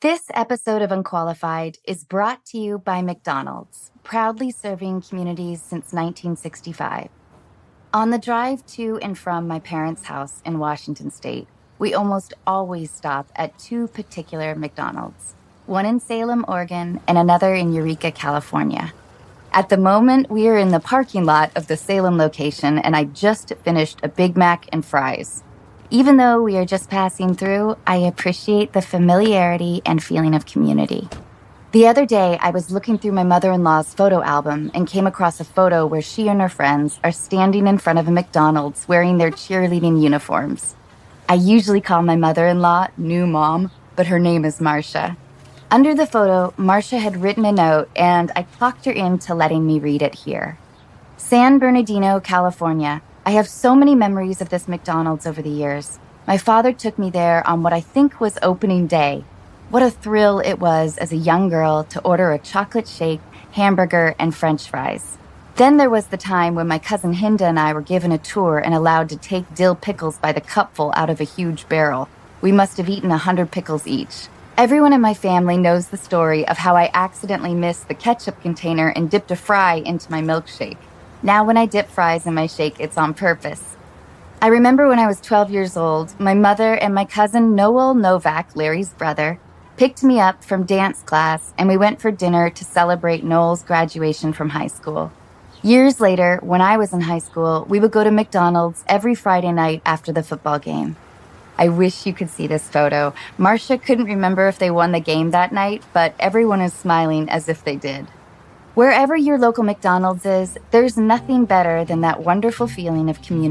This episode of Unqualified is brought to you by McDonald's, proudly serving communities since 1965. On the drive to and from my parents' house in Washington State, we almost always stop at two particular McDonald's, one in Salem, Oregon, and another in Eureka, California. At the moment, we are in the parking lot of the Salem location, and I just finished a Big Mac and fries. Even though we are just passing through, I appreciate the familiarity and feeling of community. The other day, I was looking through my mother-in-law's photo album and came across a photo where she and her friends are standing in front of a McDonald's wearing their cheerleading uniforms. I usually call my mother-in-law New Mom, but her name is Marcia. Under the photo, Marcia had written a note, and I talked her into letting me read it here. San Bernardino, California. I have so many memories of this McDonald's over the years. My father took me there on what I think was opening day. What a thrill it was as a young girl to order a chocolate shake, hamburger, and French fries. Then there was the time when my cousin Hinda and I were given a tour and allowed to take dill pickles by the cupful out of a huge barrel. We must have eaten 100 pickles each. Everyone in my family knows the story of how I accidentally missed the ketchup container and dipped a fry into my milkshake. Now when I dip fries in my shake, it's on purpose. I remember when I was 12 years old, my mother and my cousin Noel Novak, Larry's brother, picked me up from dance class and we went for dinner to celebrate Noel's graduation from high school. Years later, when I was in high school, we would go to McDonald's every Friday night after the football game. I wish you could see this photo. Marcia couldn't remember if they won the game that night, but everyone is smiling as if they did. Wherever your local McDonald's is, there's nothing better than that wonderful feeling of community.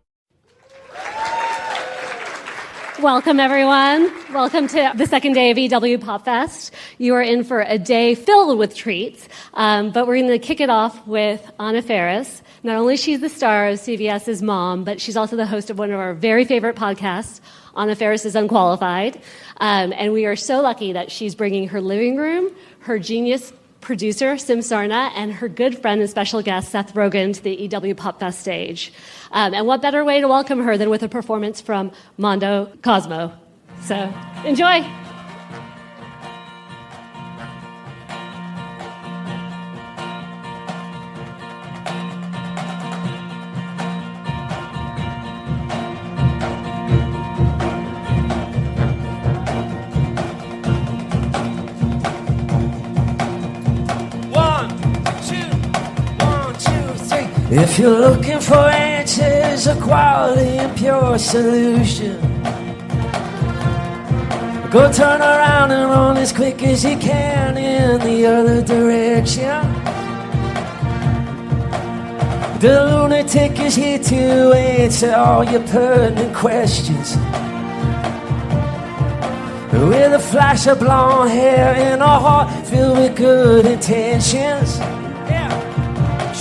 Welcome, everyone. Welcome to the second day of EW PopFest. You are in for a day filled with treats, but we're going to kick it off with Anna Faris. Not only she's the star of CBS's Mom, but she's also the host of one of our very favorite podcasts, Anna Faris is Unqualified. And we are so lucky that she's bringing her living room, her genius producer, Sim Sarna, and her good friend and special guest, Seth Rogen, to the EW PopFest stage. And what better way to welcome her than with a performance from Mondo Cosmo. So, enjoy! If you're looking for answers, a quality and pure solution, go turn around and run as quick as you can in the other direction. The lunatic is here to answer all your pertinent questions, with a flash of blonde hair and a heart filled with good intentions.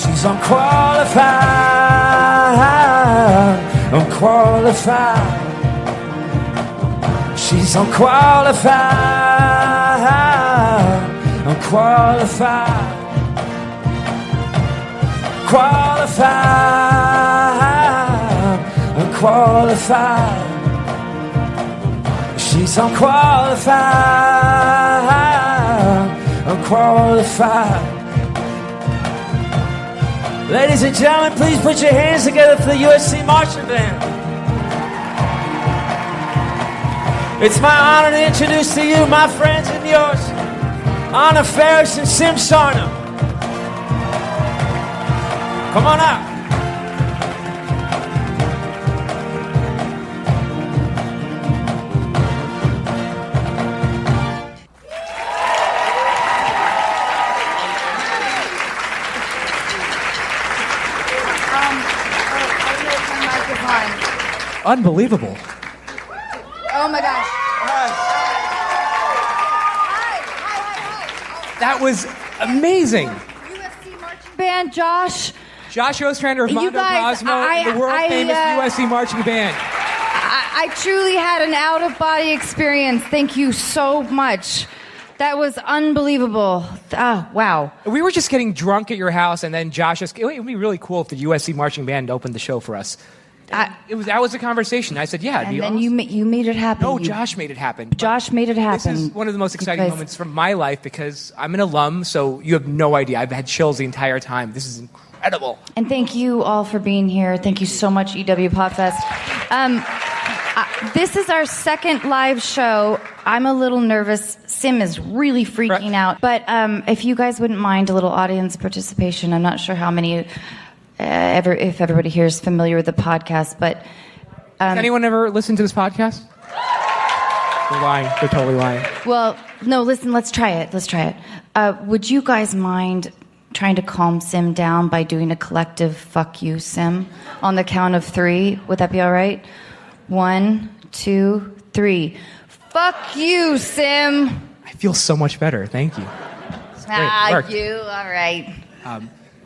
She's unqualified, unqualified. She's unqualified, unqualified. Qualified, unqualified. She's unqualified, unqualified. Ladies and gentlemen, please put your hands together for the USC Marching Band. It's my honor to introduce to you, my friends and yours, Anna Faris and Sim Sarna. Come on out. Unbelievable. Oh my gosh. That was amazing. USC Marching Band, Josh. Josh Ostrander of You Mondo guys, Cosmo, the world-famous USC Marching Band. I truly had an out-of-body experience. Thank you so much. That was unbelievable. Oh, wow. We were just getting drunk at your house, and then Josh just... It would be really cool if the USC Marching Band opened the show for us. That was the conversation. I said, yeah, it'd be And then awesome. you made it happen. No, You- Josh made it happen. Josh made it happen. This is one of the most exciting because- moments from my life because I'm an alum, so you have no idea. I've had chills the entire time. This is incredible. And thank you all for being here. Thank you so much, EW PopFest. This is our second live show. I'm a little nervous. Sim is really freaking out. But if you guys wouldn't mind a little audience participation, I'm not sure how many, if everybody here is familiar with the podcast, but... Has anyone ever listened to this podcast? They're lying. They're totally lying. Well, no, listen, let's try it. Would you guys mind trying to calm Sim down by doing a collective fuck you, Sim, on the count of 3? Would that be all right? 1, 2, 3. Fuck you, Sim. I feel so much better. Thank you. It's great. It worked. You, all right.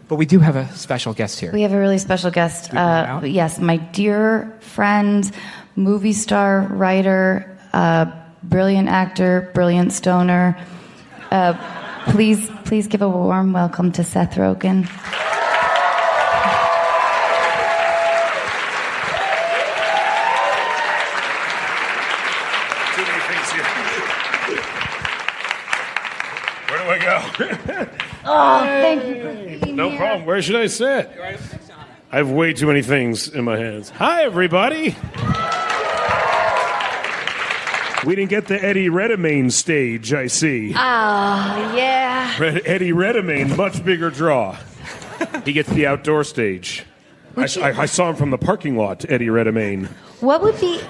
But we do have a special guest here. We have a really special guest. Can we bring her out? Yes, my dear friend, movie star, writer, brilliant actor, brilliant stoner. Please give a warm welcome to Seth Rogen. Too many things here. Where do I go? Thank you for being No here. problem. Where should I sit? I have way too many things in my hands. Hi, everybody. We didn't get the Eddie Redmayne stage, I see. Oh, yeah. Eddie Redmayne, much bigger draw. He gets the outdoor stage. I saw him from the parking lot, Eddie Redmayne. What would you...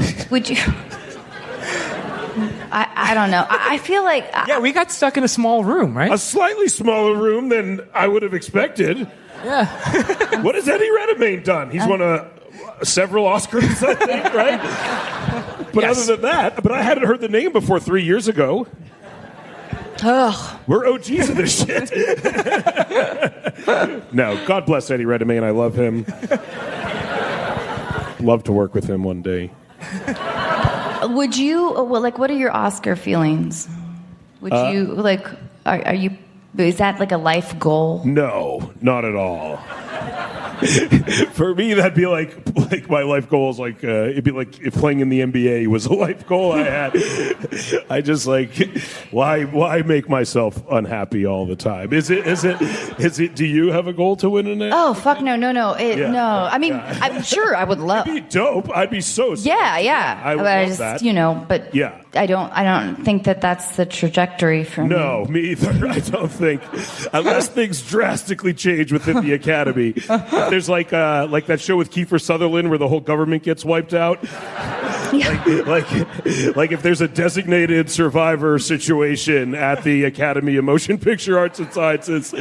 I don't know. I feel like... Yeah, we got stuck in a small room, right? A slightly smaller room than I would have expected. Yeah. What has Eddie Redmayne done? He's won several Oscars, I think, right? But Yes. other than that, but I hadn't heard the name before 3 years ago. Ugh. We're OGs of this shit. No, God bless Eddie Redmayne. I love him. Love to work with him one day. Would you... what are your Oscar feelings? Would you, are you... Is that like a life goal? No, not at all. For me, that'd be like my life goal is it'd be like if playing in the NBA was a life goal I had. I just why make myself unhappy all the time? Is it? Do you have a goal to win in it? Oh, fuck no. Yeah. No. I mean, I'm sure I would love... It'd be dope. I'd be so. Yeah. I would But love just, that. But Yeah. I don't think that's the trajectory for me. No, me either. I don't think, unless things drastically change within the academy. There's like that show with Kiefer Sutherland where the whole government gets wiped out. Like if there's a designated survivor situation at the Academy of Motion Picture Arts and Sciences,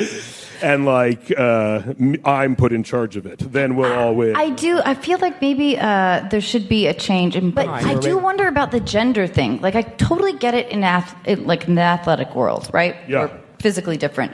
and I'm put in charge of it, then we'll all win. I feel like maybe there should be a change, but I do wonder about the gender thing. Like, I totally get it in the athletic world, right? Yeah. We're physically different.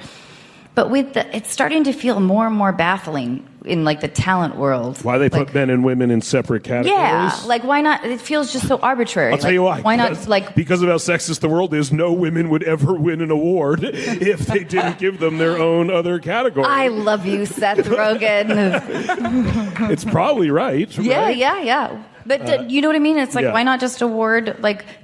But it's starting to feel more and more baffling in the talent world. Why they put men and women in separate categories? Yeah, why not? It feels just so arbitrary. I'll tell you why. Why not? Because of how sexist the world is, no women would ever win an award if they didn't give them their own other category. I love you, Seth Rogen. It's probably right. right? Yeah. But you know what I mean? It's yeah. why not just award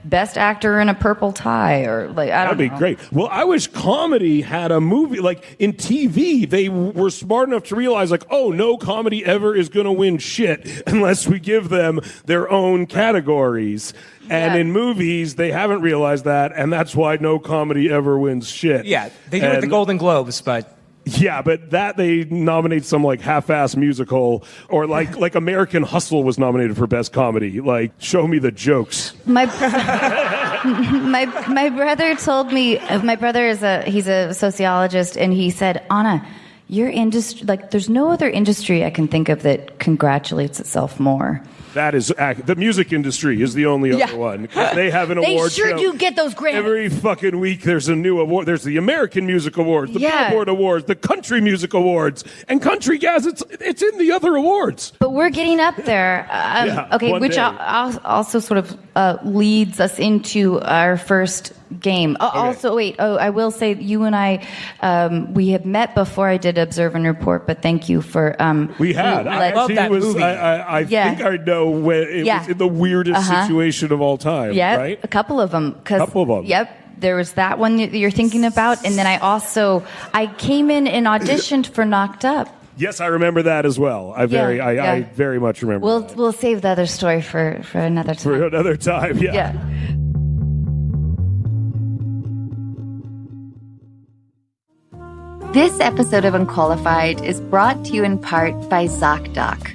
best actor in a purple tie or I don't know. That'd be great. Well, I wish comedy had a movie in TV. They were smart enough to realize no comedy ever is going to win shit unless we give them their own categories. And in movies, they haven't realized that, and that's why no comedy ever wins shit. Yeah, they do it with the Golden Globes, but... Yeah, but that they nominate some half-ass musical, or like American Hustle was nominated for best comedy. Show me the jokes. My brother told me. My brother he's a sociologist, and he said, Anna, your industry, there's no other industry I can think of that congratulates itself more. That is the music industry is the only other one. They have an award show. They sure do get those Grammys. Every fucking week there's a new award. There's the American Music Awards, the Billboard Awards, the Country Music Awards, and country gas. It's in the other awards. But we're getting up there. Yeah, okay, one which day. also sort of leads us into our first game. Also, wait. I will say you and I, we have met before I did Observe and Report, but thank you for. We had. I love that movie. I think I know when it was in the weirdest situation of all time. Yeah, right? a couple of them. Couple of them. Yep. There was that one that you're thinking about, and then I came in and auditioned for Knocked Up. Yes, I remember that as well. I very much remember. We'll save the other story for another time. For another time, yeah. This episode of Unqualified is brought to you in part by ZocDoc.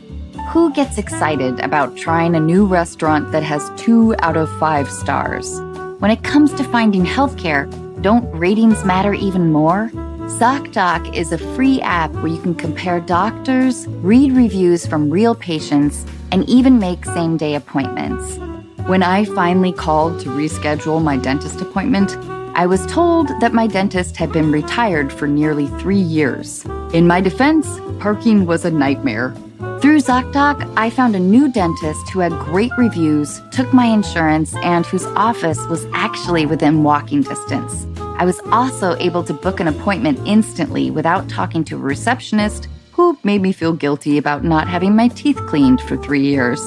Who gets excited about trying a new restaurant that has 2 out of 5 stars? When it comes to finding healthcare, don't ratings matter even more? ZocDoc is a free app where you can compare doctors, read reviews from real patients, and even make same-day appointments. When I finally called to reschedule my dentist appointment, I was told that my dentist had been retired for nearly 3 years. In my defense, parking was a nightmare. Through ZocDoc, I found a new dentist who had great reviews, took my insurance, and whose office was actually within walking distance. I was also able to book an appointment instantly without talking to a receptionist who made me feel guilty about not having my teeth cleaned for 3 years.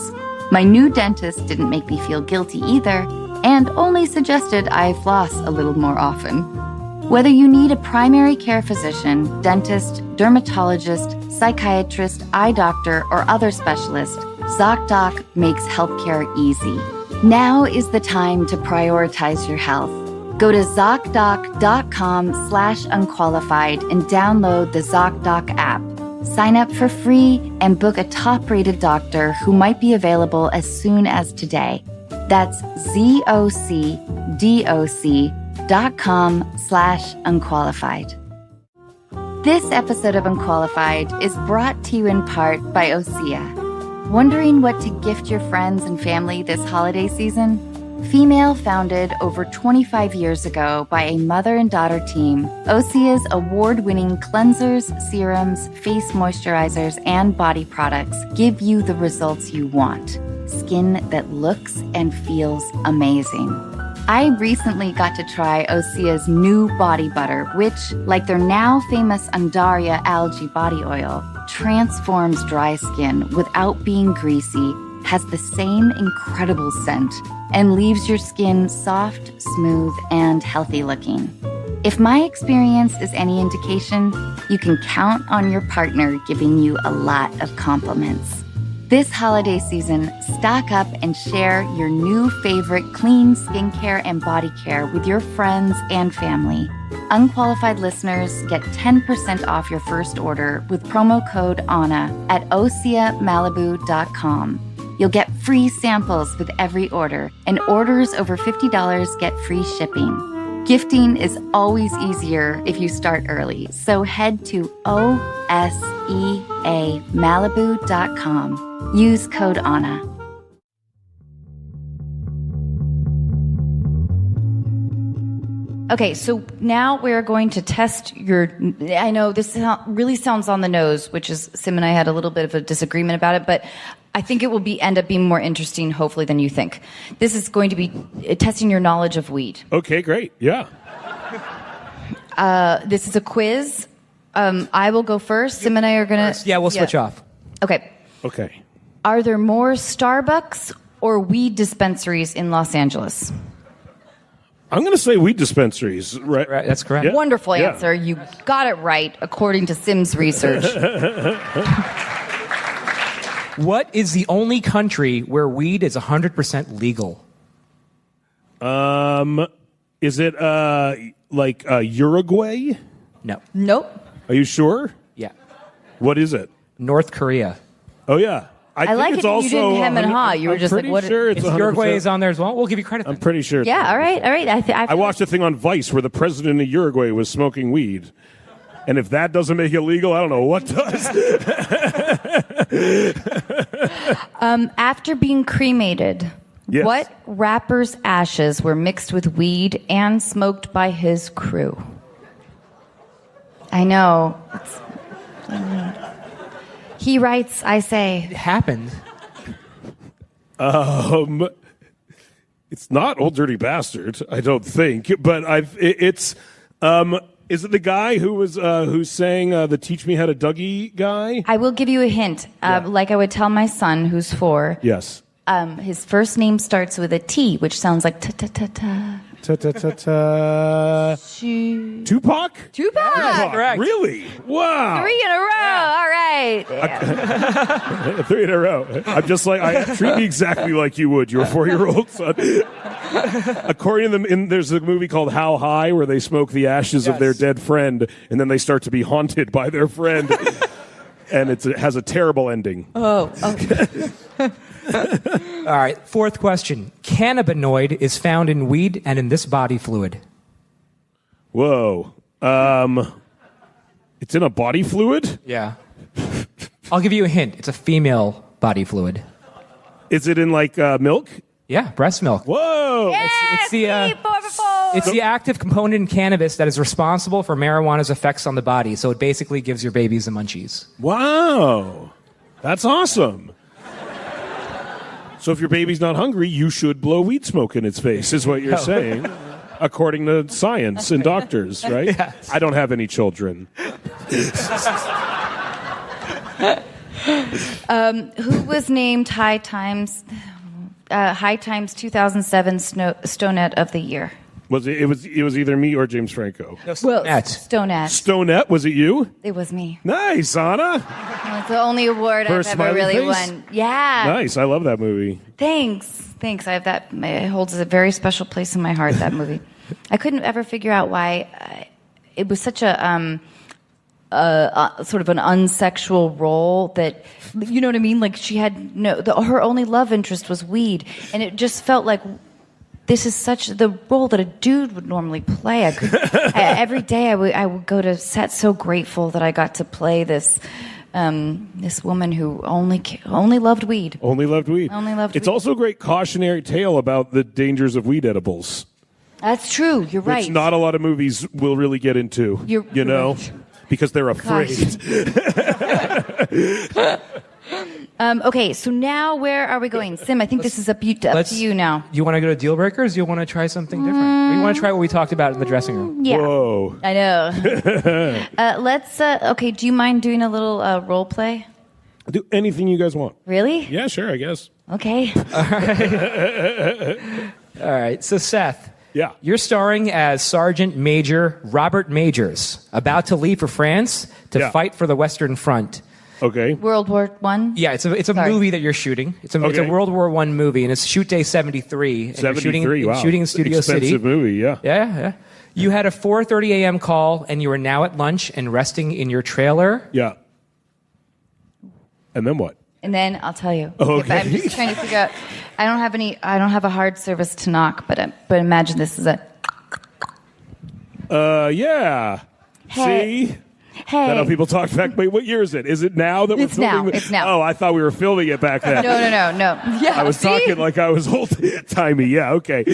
My new dentist didn't make me feel guilty either, and only suggested I floss a little more often. Whether you need a primary care physician, dentist, dermatologist, psychiatrist, eye doctor, or other specialist, ZocDoc makes healthcare easy. Now is the time to prioritize your health. Go to ZocDoc.com/unqualified and download the ZocDoc app. Sign up for free and book a top-rated doctor who might be available as soon as today. That's ZocDoc.com/unqualified. This episode of Unqualified is brought to you in part by Osea. Wondering what to gift your friends and family this holiday season? Female founded over 25 years ago by a mother and daughter team, Osea's award-winning cleansers, serums, face moisturizers, and body products give you the results you want. Skin that looks and feels amazing. I recently got to try Osea's new body butter, which, like their now famous Undaria algae body oil, transforms dry skin without being greasy, has the same incredible scent, and leaves your skin soft, smooth, and healthy looking. If my experience is any indication, you can count on your partner giving you a lot of compliments. This holiday season, stock up and share your new favorite clean skincare and body care with your friends and family. Unqualified listeners get 10% off your first order with promo code ANNA at OseaMalibu.com. You'll get free samples with every order, and orders over $50 get free shipping. Gifting is always easier if you start early, so head to OSEAMalibu.com. Use code ANNA. Okay, so now we're going to test your... I know this really sounds on the nose, which is... Sim and I had a little bit of a disagreement about it, but I think it will end up being more interesting, hopefully, than you think. This is going to be testing your knowledge of weed. Okay, great. Yeah. This is a quiz. I will go first. Sim and I are going to... Yeah, we'll switch off. Okay. Okay. Are there more Starbucks or weed dispensaries in Los Angeles? I'm going to say weed dispensaries. Right. That's correct. Yeah. Wonderful answer. You got it right, according to Sim's research. What is the only country where weed is 100% legal? Is it like Uruguay? No. Nope. Are you sure? Yeah. What is it? North Korea. Oh yeah. I like it that you didn't hem and haw. You were just like, what? Sure it's If Uruguay is on there as well, we'll give you credit. I'm pretty sure. Yeah, all right. I watched a thing on Vice where the president of Uruguay was smoking weed. And if that doesn't make it legal, I don't know what does. After being cremated, Yes. what rapper's ashes were mixed with weed and smoked by his crew? I know. He writes, I say. It happened. It's not Old Dirty Bastard, I don't think, but it's is it the guy who sang the Teach Me How to Dougie guy? I will give you a hint. Like I would tell my son, who's 4. Yes. His first name starts with a T, which sounds like ta-ta-ta-ta. Ta-ta-ta-ta. Tupac? Tupac! Correct. Really? Wow. 3 in a row. All right. 3 in a row. I'm just like, treat me exactly like you would your 4-year-old son. According to them, there's a movie called How High where they smoke the ashes of their dead friend, and then they start to be haunted by their friend. And it has a terrible ending. Oh. All right, 4th question. Cannabinoid is found in weed and in this body fluid. Whoa. It's in a body fluid? Yeah. I'll give you a hint. It's a female body fluid. Is it in like milk? Yeah, breast milk. Whoa. It's the active component in cannabis that is responsible for marijuana's effects on the body. So it basically gives your babies the munchies. Wow. That's awesome. So if your baby's not hungry, you should blow weed smoke in its face, is what you're saying, according to science and doctors, right? Yes. I don't have any children. Who was named High Times 2007 Stonette of the Year? It was either me or James Franco. Stonette. Stonette, was it you? It was me. Nice, Anna. It's the only award For a I've ever smiley really face? won. Yeah. Nice, I love that movie. Thanks. I have that. It holds a very special place in my heart, that movie. I couldn't ever figure out why it was such a sort of an unsexual role that, you know what I mean? Like she had her only love interest was weed. And it just felt like this is such the role that a dude would normally play. Every day I would go to set so grateful that I got to play this woman who only loved weed. Only loved weed. It's also a great cautionary tale about the dangers of weed edibles. That's true. You're right. Which not a lot of movies will really get into. You know, right. Because they're afraid. Okay, so now where are we going? Sim, I think this is up to you now. You want to go to deal breakers? You want to try something different? Or you want to try what we talked about in the dressing room? Yeah. Whoa. I know. Okay, do you mind doing a little role play? Do anything you guys want. Really? Yeah, sure, I guess. Okay. All right, so Seth. Yeah. You're starring as Sergeant Major Robert Majors, about to leave for France to fight for the Western Front. Okay. World War I? Yeah, it's a movie that you're shooting. It's a World War I movie, and it's shoot day 73. And 73, you're shooting in Studio Expensive City. Movie, yeah. Yeah. You had a 4:30 a.m. call, and you are now at lunch and resting in your trailer. Yeah. And then what? And then I'll tell you. Oh, okay. I'm just trying to figure out. I don't have a hard service to knock, but imagine this is a. Yeah. Hey. See? Hey. That's how people talk back. Wait, what year is it? Is it now that we're filming? It's now. Oh, I thought we were filming it back then. No. Yeah, I was talking like I was old-timey. Yeah, okay.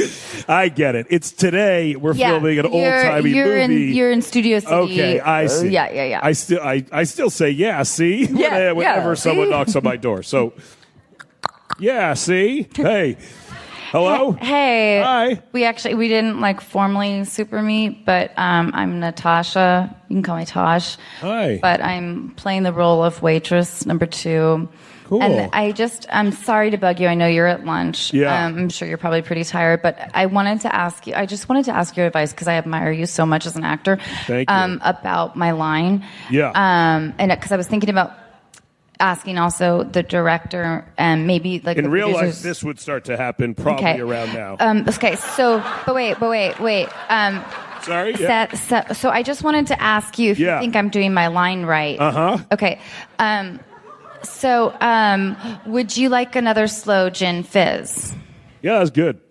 I get it. It's today. We're filming an old-timey movie. You're in Studio City. Okay, I see. Yeah. I still say yeah, see? Yeah, Whenever someone see? knocks on my door. So, yeah, see? Hey. Hello? Hey. Hi. We didn't formally super meet, but I'm Natasha. You can call me Tosh. Hi. But I'm playing the role of waitress number 2. Cool. And I'm sorry to bug you. I know you're at lunch. Yeah. I'm sure you're probably pretty tired, but I just wanted to ask your advice because I admire you so much as an actor. Thank you. About my line. Yeah. And because I was thinking about asking also the director and maybe like in the real life, producers. this would start to happen probably around now. Okay, so but wait. Sorry. Yeah. So I just wanted to ask you if you think I'm doing my line right. Okay. So would you like another slow gin fizz? Yeah, that's good.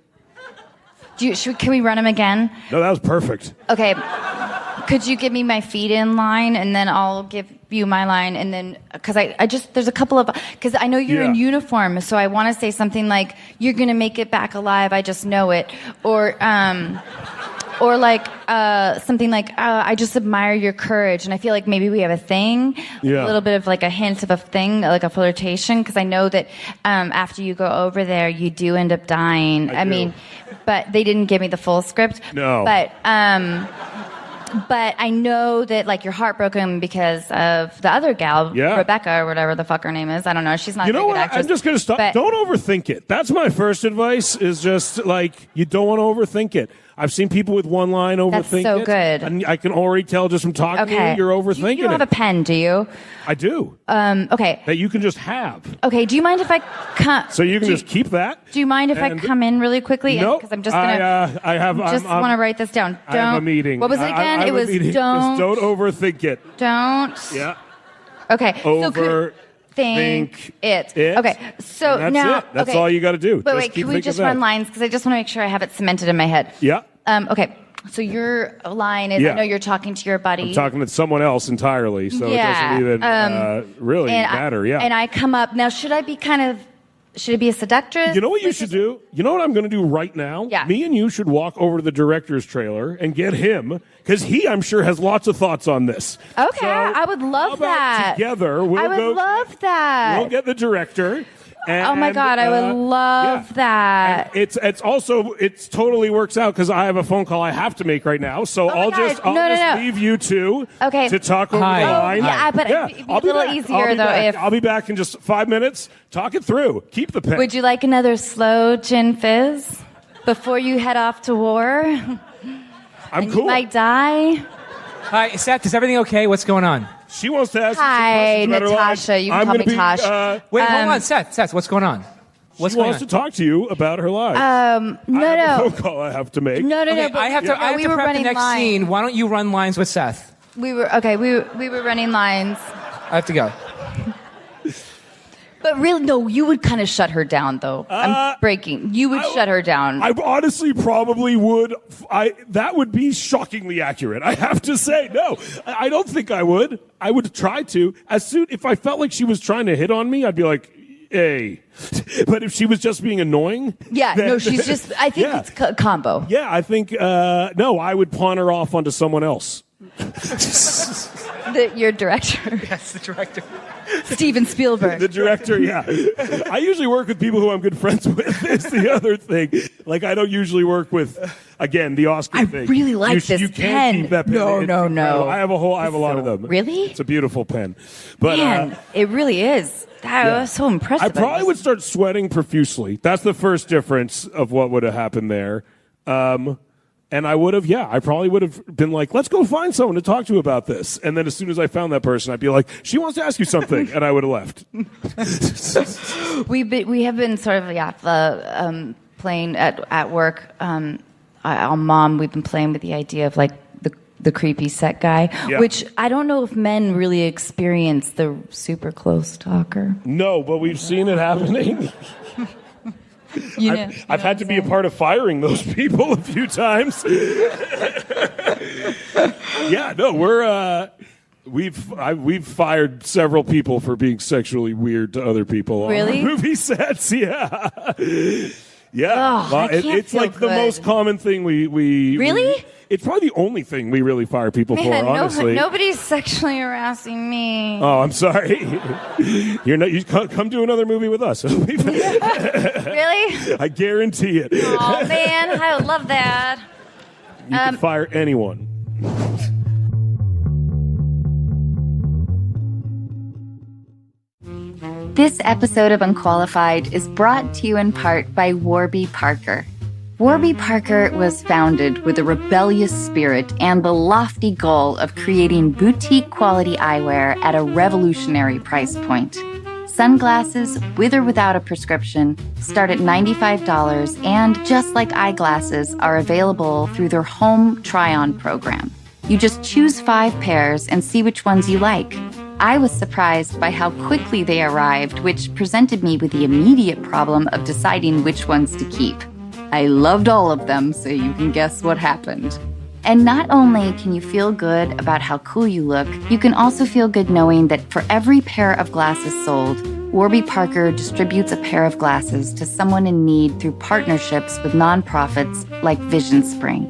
Can we run them again? No, that was perfect. Okay. Could you give me my feed-in line, and then I'll give you my line, and then because there's a couple of because I know you're in uniform, so I want to say something like "You're gonna make it back alive." I just know it, or Or like something like, I just admire your courage. And I feel like maybe we have a thing, Yeah. a little bit of like a hint of a thing, like a flirtation. Because I know that after you go over there, you do end up dying. I do. mean, but they didn't give me the full script. No. But I know that like you're heartbroken because of the other gal, Yeah. Rebecca or whatever the fuck her name is. I don't know. She's not You a very know good what? actress. I'm just going to stop. But- Don't overthink it. That's my first advice is just like, you don't want to overthink it. I've seen people with one line overthink That's so it. good. And I can already tell just from talking to Okay. you, you're overthinking You don't have a it. pen, do you? I do. Okay. That you can just have. Okay. Do you mind if I come? So you can just keep that. Do you mind if I And- come in really quickly? No, Because I'm just gonna. I have. just I'm- want to write this down. I have a meeting. What was it I again? have It a was meeting. don't. Just don't overthink it. Don't. Yeah. Okay. So Over. think it. it. Okay. So And that's now. it. That's okay. all you got to do. But Just wait, keep can we thinking just that. run lines? Because I just want to make sure I have it cemented in my head. Yeah. Okay. So your line is, Yeah. I know you're talking to your buddy. I'm talking to someone else entirely, so Yeah. it doesn't even really matter. Yeah. And I come up now. Should I be should it be a seductress? You know what you should do? You know what I'm going to do right now? Yeah. Me and you should walk over to the director's trailer and get him, because he, I'm sure, has lots of thoughts on this. Okay, So, I would how love about that. Together, we'll I would go. love that. We'll get the director. And, Oh my God, I would love that. And it's also totally works out because I have a phone call I have to make right now. So my I'll God. just No, no. leave you two Okay. to talk over Hi. the Oh, line. yeah, but it'd be a I'll be little back. easier, I'll be though, back. if- I'll be back in just 5 minutes. Talk it through. Keep the pen. Would you like another slow gin fizz before you head off to war? I'm cool. You might die. Hi, Seth. Is everything okay? What's going on? She wants to ask Hi, you some questions about her life. Natasha. You can I'm call gonna me be, Tosh. Wait, hold on, Seth. Seth, what's going on? What's she going wants on? to talk to you about her life. No, I have a no. phone call I have to make. No, Okay, but I have to. no, I have we to were prep the running next lines. scene. Why don't you run lines with Seth? We were running lines. I have to go. But really, no, you would kind of shut her down, though. I'm breaking. You would shut her down. I honestly probably would. That would be shockingly accurate. I have to say, no, I don't think I would. I would try to. If I felt like she was trying to hit on me, I'd be like, hey. But if she was just being annoying, yeah, then- no, she's just. I think Yeah. it's a combo. Yeah, I think no. I would pawn her off onto someone else. Your director, That's the director. Steven Spielberg. The director, yeah. I usually work with people who I'm good friends with. Is the other thing. Like I don't usually work with, again, the Oscar I thing. really like this You can't pen. keep that pen. No, It's no, no. incredible. I have a lot of them. Really? It's a beautiful pen. But Man, it really is. That was so impressive. I probably would start sweating profusely. That's the first difference of what would have happened there. And I would have, I probably would have been like, let's go find someone to talk to about this. And then as soon as I found that person, I'd be like, she wants to ask you something. And I would have left. We have been sort of playing at work. On Mom, we've been playing with the idea of like the creepy set guy, Yeah. which I don't know if men really experience the super close talker. No, but we've seen it happening. I've had to be a part of firing those people a few times. Yeah, no, we've fired several people for being sexually weird to other people Really? on movie sets. Yeah, yeah. Ugh, I can't it's feel like the good. most common thing we Really? it's probably the only thing we really fire people Man, for. Honestly, nobody's sexually harassing me. Oh, I'm sorry. You're not. You come do another movie with us. Really? I guarantee it. Oh man, I would love that. You can fire anyone. This episode of Unqualified is brought to you in part by Warby Parker. Warby Parker was founded with a rebellious spirit and the lofty goal of creating boutique quality eyewear at a revolutionary price point. Sunglasses, with or without a prescription, start at $95 and, just like eyeglasses, are available through their home try-on program. You just choose 5 pairs and see which ones you like. I was surprised by how quickly they arrived, which presented me with the immediate problem of deciding which ones to keep. I loved all of them, so you can guess what happened. And not only can you feel good about how cool you look, you can also feel good knowing that for every pair of glasses sold, Warby Parker distributes a pair of glasses to someone in need through partnerships with nonprofits like Vision Spring.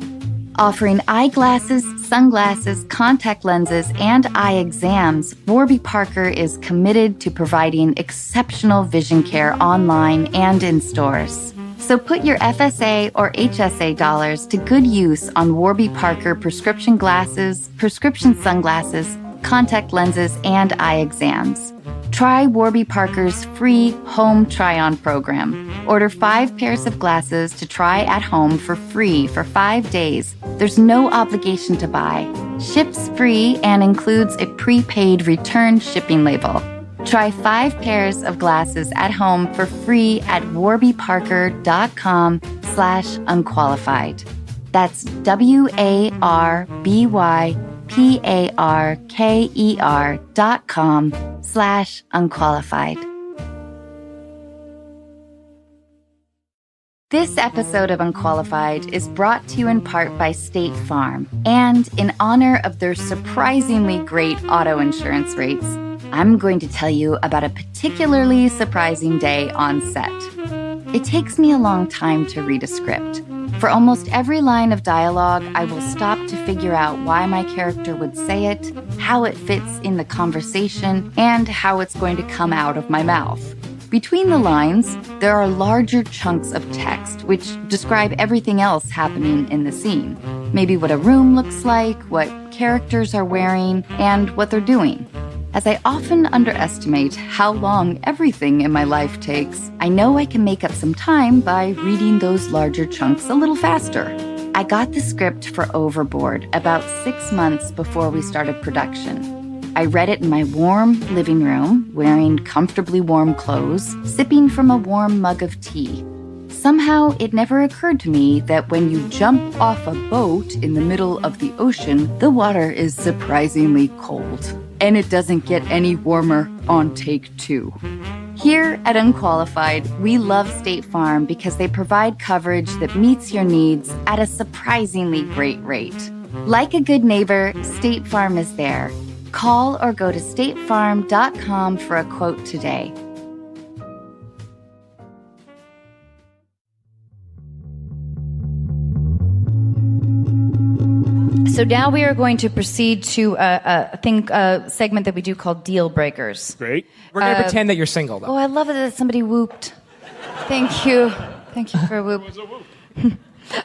Offering eyeglasses, sunglasses, contact lenses, and eye exams, Warby Parker is committed to providing exceptional vision care online and in stores. So put your FSA or HSA dollars to good use on Warby Parker prescription glasses, prescription sunglasses, contact lenses, and eye exams. Try Warby Parker's free home try-on program. Order 5 pairs of glasses to try at home for free for 5 days. There's no obligation to buy. Ships free and includes a prepaid return shipping label. Try 5 pairs of glasses at home for free at warbyparker.com/unqualified. That's warbyparker.com/unqualified. This episode of Unqualified is brought to you in part by State Farm. And in honor of their surprisingly great auto insurance rates, I'm going to tell you about a particularly surprising day on set. It takes me a long time to read a script. For almost every line of dialogue, I will stop to figure out why my character would say it, how it fits in the conversation, and how it's going to come out of my mouth. Between the lines, there are larger chunks of text which describe everything else happening in the scene. Maybe what a room looks like, what characters are wearing, and what they're doing. As I often underestimate how long everything in my life takes, I know I can make up some time by reading those larger chunks a little faster. I got the script for Overboard about 6 months before we started production. I read it in my warm living room, wearing comfortably warm clothes, sipping from a warm mug of tea. Somehow, it never occurred to me that when you jump off a boat in the middle of the ocean, the water is surprisingly cold. And it doesn't get any warmer on take 2. Here at Unqualified, we love State Farm because they provide coverage that meets your needs at a surprisingly great rate. Like a good neighbor, State Farm is there. Call or go to statefarm.com for a quote today. So now we are going to proceed to a segment that we do called Deal Breakers. Great. We're going to pretend that you're single, though. Oh, I love it that somebody whooped. Thank you. Thank you for a whoop.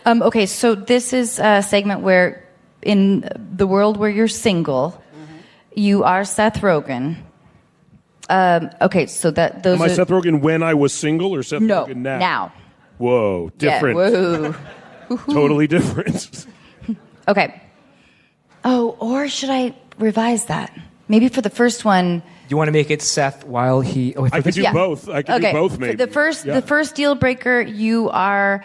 Okay, so this is a segment where in the world where you're single, you are Seth Rogen. Okay, so those Am I Seth Rogen when I was single or Seth Rogen now? Now. Whoa, different. Yeah, whoa. Totally different. Okay. Oh, or should I revise that? Maybe for the first one. You want to make it Seth while he... Oh, I could do both. I could do both, maybe. For the first deal breaker, you are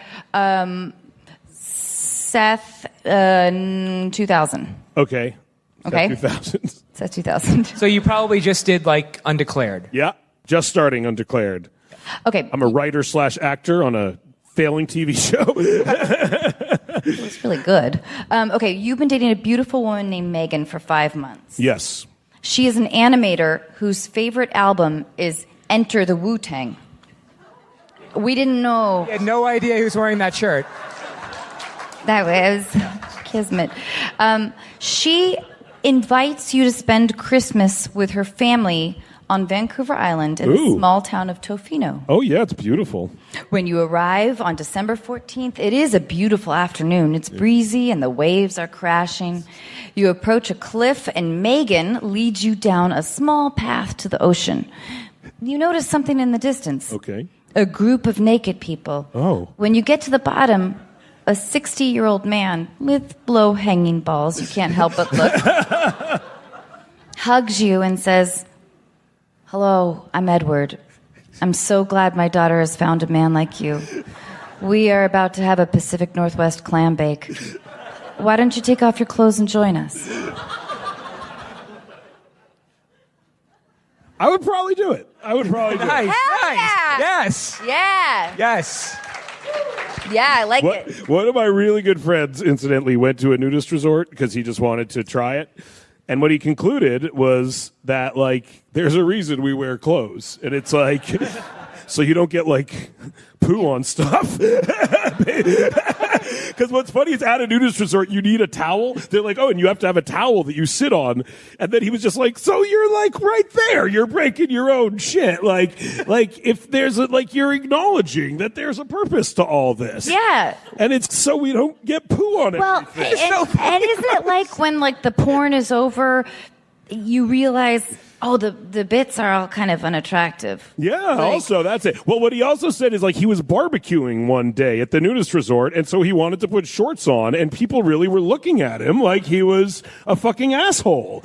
Seth 2000. Okay. Okay. 2000. Seth 2000. So you probably just did, like, Undeclared. Yeah. Just starting Undeclared. Okay. I'm a writer/actor on a failing TV show. It's really good. Okay, you've been dating a beautiful woman named Megan for 5 months. Yes. She is an animator whose favorite album is Enter the Wu-Tang. We didn't know. I had no idea he was wearing that shirt. That was kismet. She invites you to spend Christmas with her family on Vancouver Island in the small town of Tofino. Oh, yeah, it's beautiful. When you arrive on December 14th, it is a beautiful afternoon. It's breezy and the waves are crashing. You approach a cliff and Megan leads you down a small path to the ocean. You notice something in the distance. Okay. A group of naked people. Oh. When you get to the bottom, a 60-year-old man with blow-hanging balls, you can't help but look, hugs you and says, "Hello, I'm Edward. I'm so glad my daughter has found a man like you. We are about to have a Pacific Northwest clam bake. Why don't you take off your clothes and join us?" I would probably do it. Nice. Nice. yeah. Yes. Yeah. Yes. Yeah, I like it. One of my really good friends, incidentally, went to a nudist resort because he just wanted to try it. And what he concluded was that, like, there's a reason we wear clothes. And it's like, so you don't get, like, poo on stuff. Because what's funny is at a nudist resort, you need a towel. They're like, oh, and you have to have a towel that you sit on. And then he was just like, so you're like right there. You're breaking your own shit. Like if there's you're acknowledging that there's a purpose to all this. Yeah. And it's so we don't get poo on it. Well, and isn't it like when the porn is over, you realize, oh, the bits are all kind of unattractive. Yeah, also, that's it. Well, what he also said is he was barbecuing one day at the nudist resort, and so he wanted to put shorts on, and people really were looking at him like he was a fucking asshole.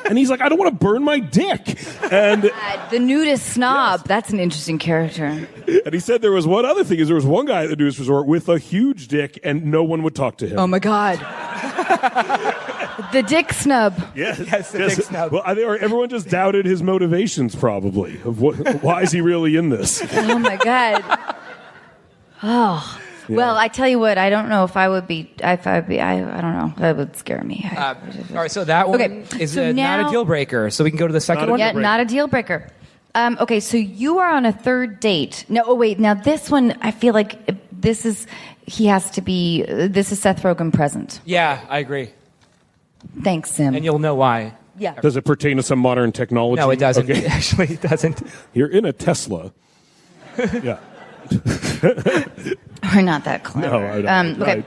And he's like, I don't want to burn my dick. And the nudist snob, that's an interesting character. And he said there was one other thing, is there was one guy at the nudist resort with a huge dick, and no one would talk to him. Oh, my God. The dick snub. Yes, the dick snub. Well, everyone just doubted his motivations, probably. Of why is he really in this? Oh my God. Oh. Yeah. Well, I tell you what, I don't know if I would be. I don't know. That would scare me. All right, so that one is not a deal breaker. So we can go to the second one. Yeah, not a deal breaker. Okay, so you are on a third date. No, oh wait. Now this one, I feel like this is. He has to be. This is Seth Rogen present. Yeah, I agree. Thanks, Sim. And you'll know why. Yeah. Does it pertain to some modern technology? No, it doesn't. Okay. Actually, it doesn't. You're in a Tesla. Yeah. We're not that clever. No, I don't. Okay.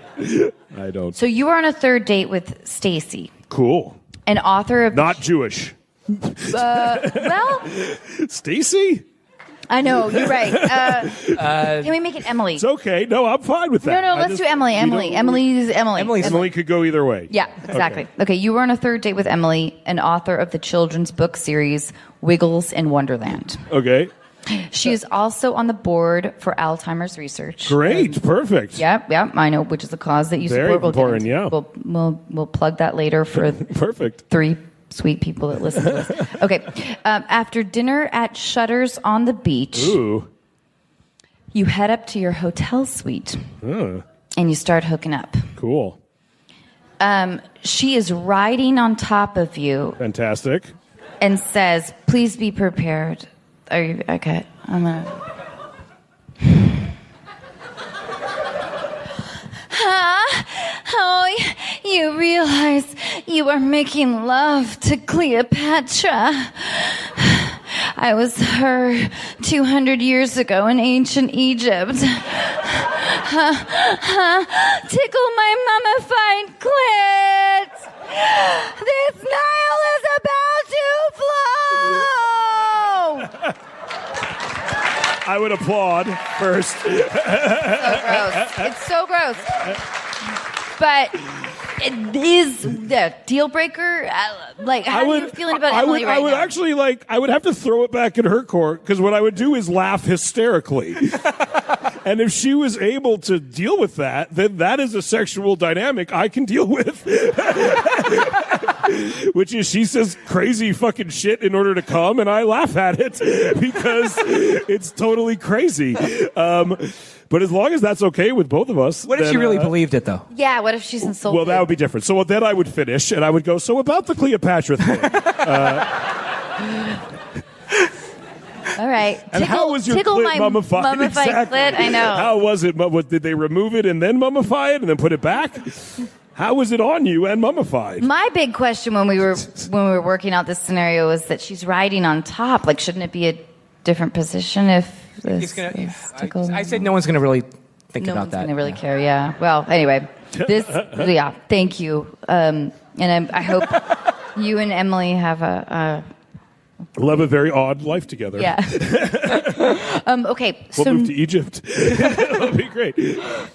I don't. So you are on a third date with Stacy. Cool. An author of... Not Jewish. Well... Stacy? I know, you're right. Can we make it Emily? It's okay. No, I'm fine with that. No, let's do Emily. Emily could go either way. Yeah, exactly. Okay, you were on a third date with Emily, an author of the children's book series Wiggles in Wonderland. Okay. She is also on the board for Alzheimer's research. Great, perfect. Yep, I know, which is a cause that you Very support. important, yeah. We'll plug that later for perfect. 3 sweet people that listen to this. Okay, after dinner at Shutters on the Beach, Ooh. You head up to your hotel suite and you start hooking up. Cool. She is riding on top of you. Fantastic. And says, please be prepared. Are you okay? I'm gonna. Oh, you realize you are making love to Cleopatra. I was her 200 years ago in ancient Egypt. Tickle my mummified clit. This Nile is about to flow. I would applaud first. It's so gross. But it is the deal breaker. How are you feeling about Emily right now? I would actually I would have to throw it back in her court, because what I would do is laugh hysterically. And if she was able to deal with that, then that is a sexual dynamic I can deal with. Which is, she says crazy fucking shit in order to come, and I laugh at it because it's totally crazy. But as long as that's okay with both of us. What if she really believed it, though? Yeah, what if she's insulted? Well, that would be different. So then I would finish, and I would go, so about the Cleopatra thing. All right. And how was your clit mummified? Exactly. Clit? I know. How was it? Did they remove it and then mummify it and then put it back? How was it on you and mummified? My big question when we were working out this scenario is that she's riding on top. Shouldn't it be a different position if this I said no one's going to really think no about one's that. going to really care. Yeah. Well, anyway, thank you. And I hope you and Emily have we'll have a very odd life together. Yeah. Okay. We'll move to Egypt. It'll be great.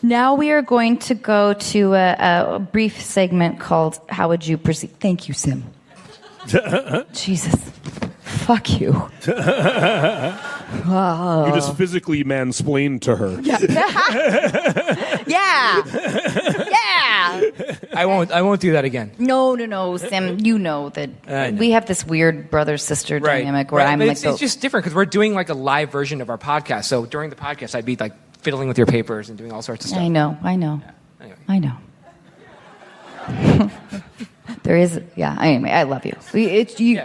Now we are going to go to a brief segment called How Would You Perceive? Thank you, Sim. Jesus. Fuck you. You just physically mansplained to her. Yeah. I won't do that again. No, Sim. You know that we have this weird brother-sister dynamic where I'm it's just different because we're doing a live version of our podcast. So during the podcast, I'd be fiddling with your papers and doing all sorts of stuff. I know. Yeah. Anyway. I know. There is, anyway, I love you.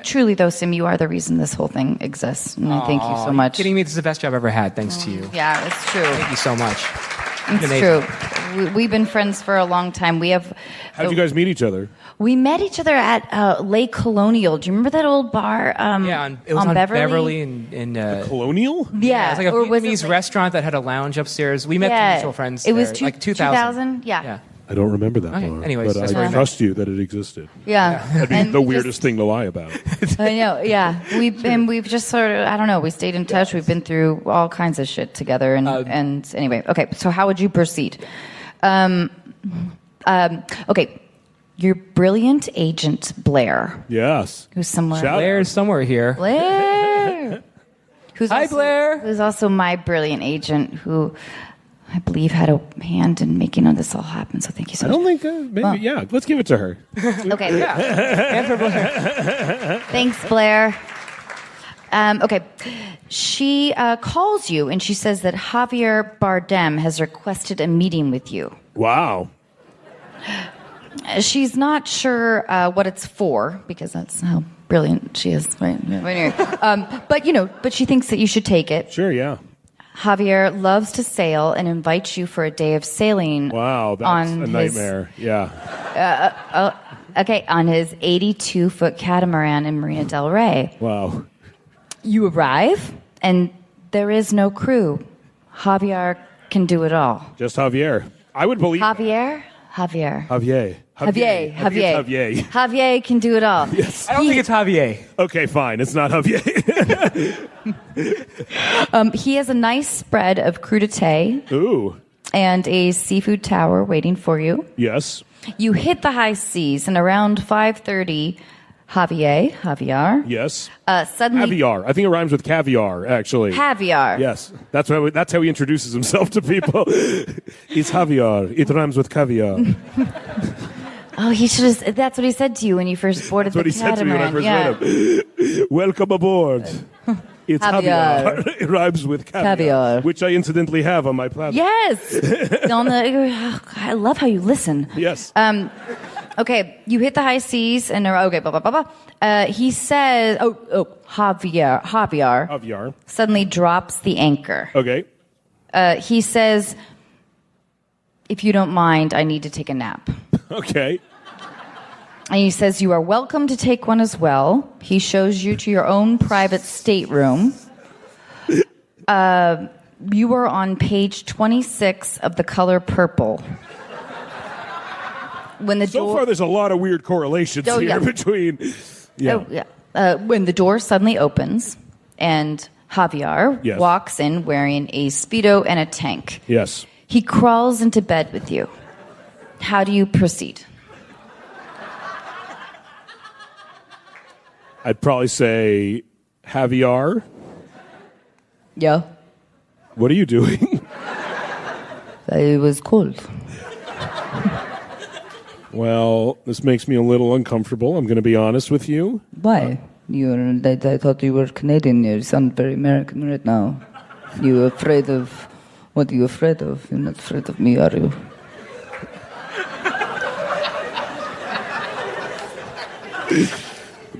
Truly, though, Sim, you are the reason this whole thing exists. And I thank you so much. Kidding me? This is the best job I've ever had, thanks to you. Yeah, it's true. Thank you so much. It's true. We've been friends for a long time. How'd you guys meet each other? We met each other at Lake Colonial. Do you remember that old bar? It was on Beverly in Colonial? Yeah. It was like a Vietnamese restaurant that had a lounge upstairs. We met through mutual friends. It was there, like 2000. Yeah. I don't remember that Okay, bar. anyways, but that's where I I met. trust you that it existed. Yeah. That'd be And the we weirdest thing to lie about. I know, yeah. We've just sort of, I don't know, we stayed in touch. We've been through all kinds of shit together. And anyway, okay, so how would you proceed? Okay, your brilliant agent, Blair, Yes. who's somewhere. Blair's somewhere here. Blair! Hi, Blair. Who's also my brilliant agent, who I believe had a hand in making all this all happen. So thank you so I much. don't think, maybe, yeah. Let's give it to her. Okay. And for Blair. Thanks, Blair. Okay. She calls you and she says that Javier Bardem has requested a meeting with you. Wow. She's not sure what it's for because that's how brilliant she is. Right? Anyway. But she thinks that you should take it. Sure, yeah. Javier loves to sail and invites you for a day of sailing. Wow, that's a nightmare. Yeah. On his 82-foot catamaran in Marina del Rey. Wow. You arrive, and there is no crew. Javier can do it all. Just Javier. I would believe Javier can do it all. Yes. I don't think it's Javier. Okay, fine. It's not Javier. He has a nice spread of crudité Ooh. and a seafood tower waiting for you. Yes. You hit the high seas, and around 5:30, Javier. Yes. Suddenly, Caviar. I think it rhymes with caviar, actually. Caviar. Yes. That's how he introduces himself to people. It's Javier. It rhymes with caviar. Oh, he should have. That's what he said to you when you first boarded That's what the he said to me when I catamaran. first met him. Welcome aboard. It's Caviar. Javier. It rhymes with caviar, Caviar. which I incidentally have on my platter. Yes. I love how you listen. Yes. Okay, you hit the high seas, and okay, blah blah blah blah. He says, Javier suddenly drops the anchor. Okay. He says, if you don't mind, I need to take a nap. Okay. And he says, you are welcome to take one as well. He shows you to your own private stateroom. You are on page 26 of The Color Purple. So far, there's a lot of weird correlations here between. Yeah. When the door suddenly opens and Javier walks in wearing a Speedo and a tank. Yes. He crawls into bed with you. How do you proceed? I'd probably say, Javier. Yeah. What are you doing? It was cold. Well, this makes me a little uncomfortable. I'm going to be honest with you. Why? I thought you were Canadian. You sound very American right now. You afraid of... What are you afraid of? You're not afraid of me, are you?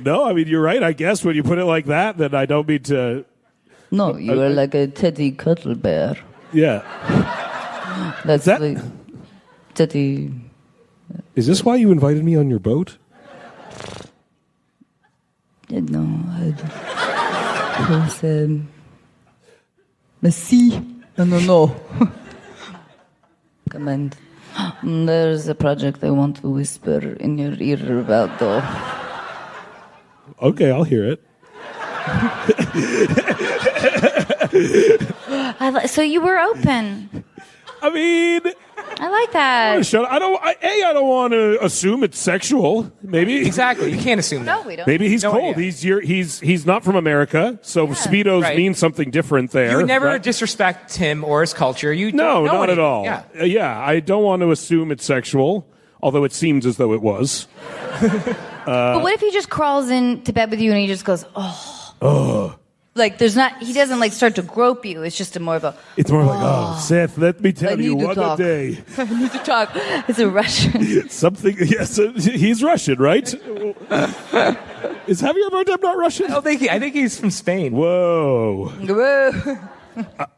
No, I mean, you're right, I guess. When you put it like that, then I don't mean to... No, you are like a teddy cuddle bear. Yeah. That's like... Teddy... Is this why you invited me on your boat? No, it was, merci. No. Come on. There's a project I want to whisper in your ear about, though. Okay, I'll hear it. So you were open. I mean... I like that. I don't want to assume it's sexual. Maybe Exactly. You can't assume that. No, we don't. Maybe he's No cold. idea. He's not from America, so Speedos mean something different there. You would never right? disrespect him or his culture. You No, don't know not at anything. all. Yeah. I don't want to assume it's sexual, although it seems as though it was. But what if he just crawls into bed with you and he just goes, oh. Like, he doesn't like start to grope you. It's just more of a. It's more like, Seth, let me tell you what a day. I need to talk. It's a Russian. Something, yes, he's Russian, right? Is Javier Bardem not Russian? I think he's from Spain. Whoa.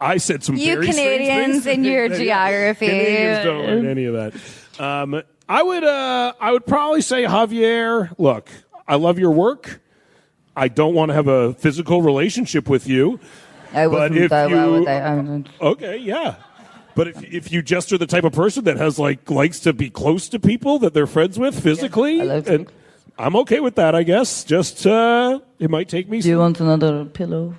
I said some You very strange Canadians things. and your geography. Canadians don't learn any of that. I would probably say Javier. Look, I love your work. I don't want to have a physical relationship with you. I wasn't that well with that. Okay, yeah. But if you just are the type of person that has likes to be close to people that they're friends with physically, and I'm okay with that, I guess. Just it might take me. Do you want another pillow?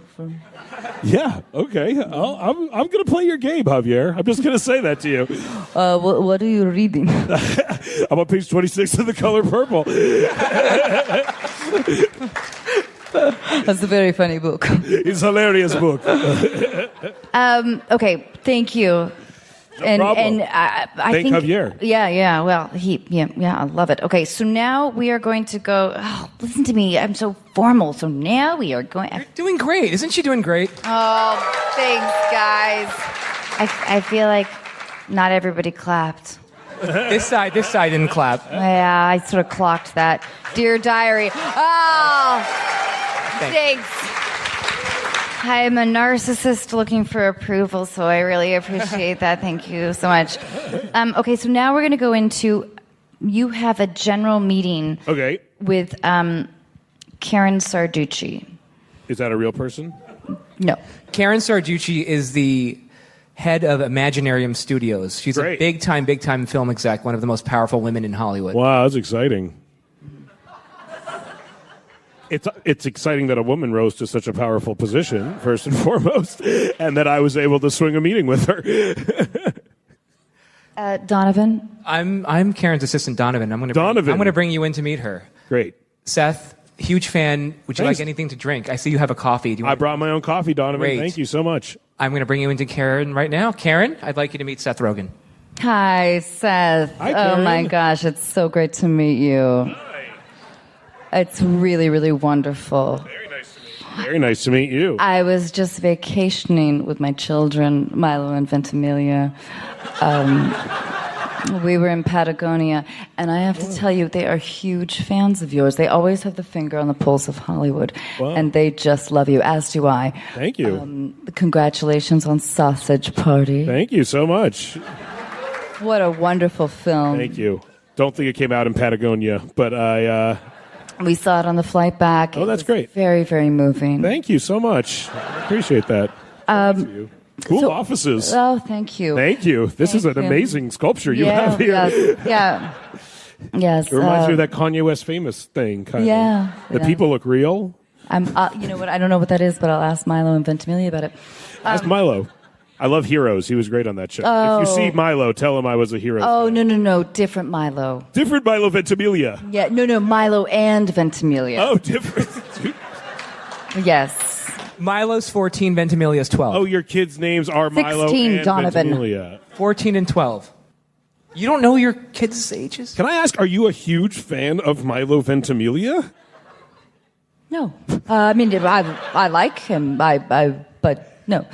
Yeah. Okay. I'm going to play your game, Javier. I'm just going to say that to you. What are you reading? I'm on page 26 of The Color Purple. That's a very funny book. It's a hilarious book. Okay, thank you. No problem. I Thank think Javier. Yeah. Well, I love it. Okay, so now we are going to go. Oh, listen to me. I'm so formal. So now we are going. You're doing great. Isn't she doing great? Oh, thanks, guys. I feel like not everybody clapped. This side didn't clap. Yeah, I sort of clocked that. Dear Diary. Oh, thanks. I'm a narcissist looking for approval, so I really appreciate that. Thank you so much. Okay, so now we're going to go into, you have a general meeting with Karen Sarducci. Is that a real person? No. Karen Sarducci is the head of Imaginarium Studios. She's a big time film exec, one of the most powerful women in Hollywood. Wow, that's exciting. It's exciting that a woman rose to such a powerful position, first and foremost, and that I was able to swing a meeting with her. Donovan? I'm Karen's assistant, Donovan. I'm going to bring you in to meet her. Great. Seth, huge fan. Would you like anything to drink? I see you have a coffee. I brought my own coffee, Donovan. Great. Thank you so much. I'm going to bring you into Karen right now. Karen, I'd like you to meet Seth Rogen. Hi, Seth. Hi, Karen. Oh my gosh, it's so great to meet you. It's really, really wonderful. Very nice to meet you. Very nice to meet you. I was just vacationing with my children, Milo and Ventimiglia. We were in Patagonia, and I have to tell you, they are huge fans of yours. They always have the finger on the pulse of Hollywood, and they just love you, as do I. Thank you. Congratulations on Sausage Party. Thank you so much. What a wonderful film. Thank you. Don't think it came out in Patagonia, but We saw it on the flight back. Oh, that's great. Very, very moving. Thank you so much. I appreciate that. Cool offices. Oh, thank you. Thank you. This is an amazing sculpture you have here. Yes. It reminds me of that Kanye West famous thing, kind Yeah. of. The people look real. You know what? I don't know what that is, but I'll ask Milo and Ventimiglia about it. Ask Milo. I love Heroes. He was great on that show. If you see Milo, tell him I was a hero. Oh, no. Different Milo. Different Milo Ventimiglia. Yeah, no. Milo and Ventimiglia. Oh, different. Yes. Milo's 14, Ventimiglia's 12. Oh, your kids' names are Milo 16, and Donovan. Ventimiglia. 14 and 12. You don't know your kids' ages? Can I ask, are you a huge fan of Milo Ventimiglia? No. I mean, I like him, but no.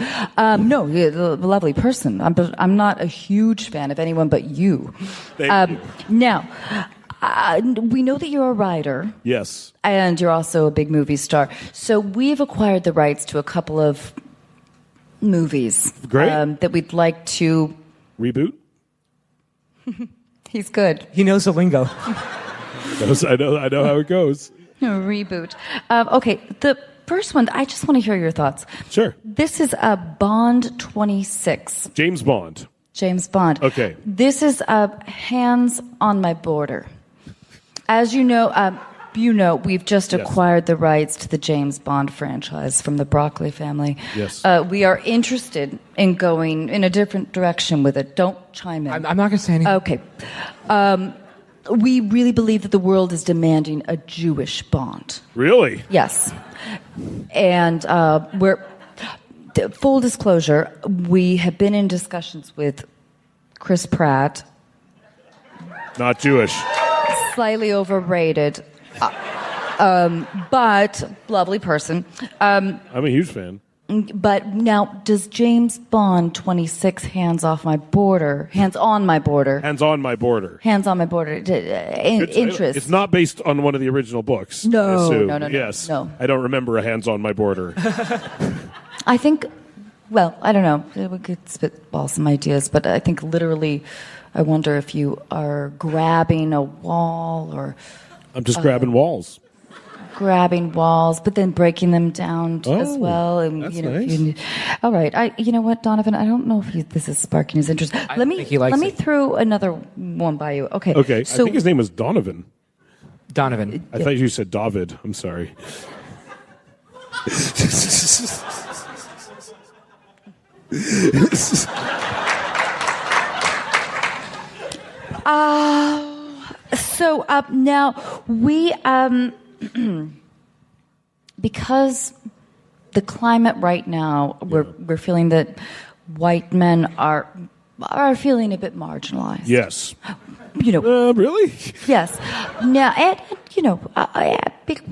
No, he's a lovely person. I'm not a huge fan of anyone but you. Thank you. Now, we know that you're a writer. Yes. And you're also a big movie star. So we've acquired the rights to a couple of movies. Great. That we'd like to... Reboot? He's good. He knows the lingo. I know how it goes. Reboot. Okay, the first one, I just want to hear your thoughts. Sure. This is Bond 26. James Bond. James Bond. Okay. This is Hands on My Border. As you know, we've just acquired the rights to the James Bond franchise from the Broccoli family. Yes. We are interested in going in a different direction with it. Don't chime in. I'm not going to say anything. Okay. We really believe that the world is demanding a Jewish Bond. Really? Yes. And full disclosure, we have been in discussions with Chris Pratt. Not Jewish. Slightly overrated, but lovely person. I'm a huge fan. But now, does James Bond 26 Hands on my border? Hands on my border. Interest. It's not based on one of the original books. No, I assume. no. Yes. No. I don't remember a Hands on my border. I think Well, I don't know. We could spitball some ideas, but I think literally, I wonder if you are grabbing a wall or I'm just grabbing walls. grabbing walls, but then breaking them down as well. And that's you know, nice. All right. You know what, Donovan? I don't know if this is sparking his interest. Let me think he likes it. throw another one by you. Okay. Okay, So I think his name was Donovan. Donovan. I thought you said David. I'm sorry. So now we because the climate right now, we're feeling that white men are feeling a bit marginalized. Yes. You know. Really? Yes. Now, and you know,